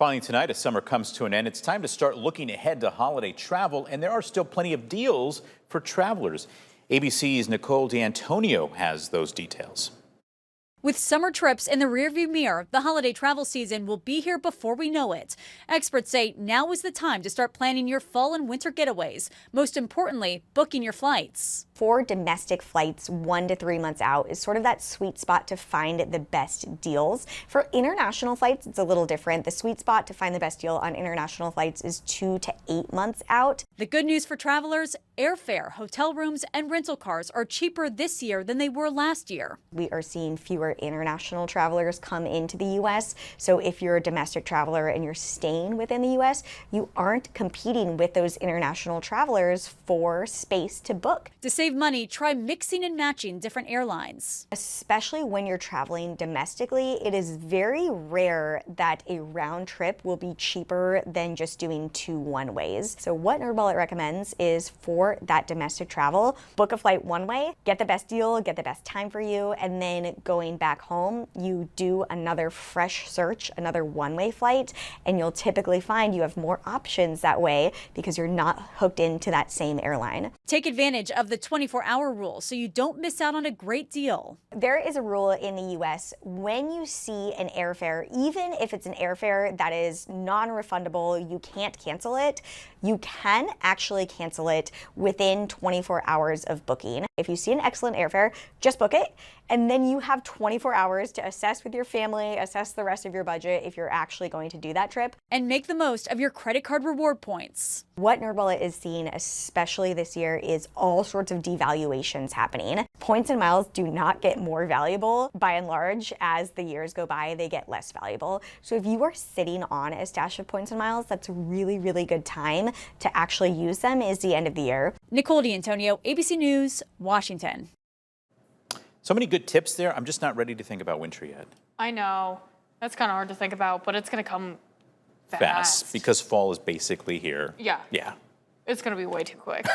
Finally tonight, as summer comes to an end, it's time to start looking ahead to holiday travel, and there are still plenty of deals for travelers. ABC's Nicole D'Antonio has those details. With summer trips in the rearview mirror, the holiday travel season will be here before we know it. Experts say now is the time to start planning your fall and winter getaways. Most importantly, booking your flights. For domestic flights, 1 to 3 months out is sort of that sweet spot to find the best deals. For international flights, it's a little different. The sweet spot to find the best deal on international flights is 2 to 8 months out. The good news for travelers, airfare, hotel rooms, and rental cars are cheaper this year than they were last year. We are seeing fewer international travelers come into the U.S. So if you're a domestic traveler and you're staying within the U.S., you aren't competing with those international travelers for space to book. To save money, try mixing and matching different airlines. Especially when you're traveling domestically, it is very rare that a round trip will be cheaper than just doing 2 one-ways. So what NerdWallet recommends is for that domestic travel, book a flight one way, get the best deal, get the best time for you, and then going back home, you do another fresh search, another one-way flight, and you'll typically find you have more options that way because you're not hooked into that same airline. Take advantage of the 24-hour rule so you don't miss out on a great deal. There is a rule in the U.S. when you see an airfare, even if it's an airfare that is non-refundable, you can't cancel it, you can actually cancel it within 24 hours of booking. If you see an excellent airfare, just book it, and then you have 24 hours to assess with your family, assess the rest of your budget if you're actually going to do that trip. And make the most of your credit card reward points. What NerdWallet is seeing, especially this year, is all sorts of devaluations happening. Points and miles do not get more valuable. By and large, as the years go by, they get less valuable. So if you are sitting on a stash of points and miles, that's a really, really good time to actually use them is the end of the year. Nicole D'Antonio, ABC News, Washington. So many good tips there. I'm just not ready to think about winter yet. I know. That's kind of hard to think about, but it's going to come fast. Because fall is basically here. Yeah. Yeah. It's going to be way too quick.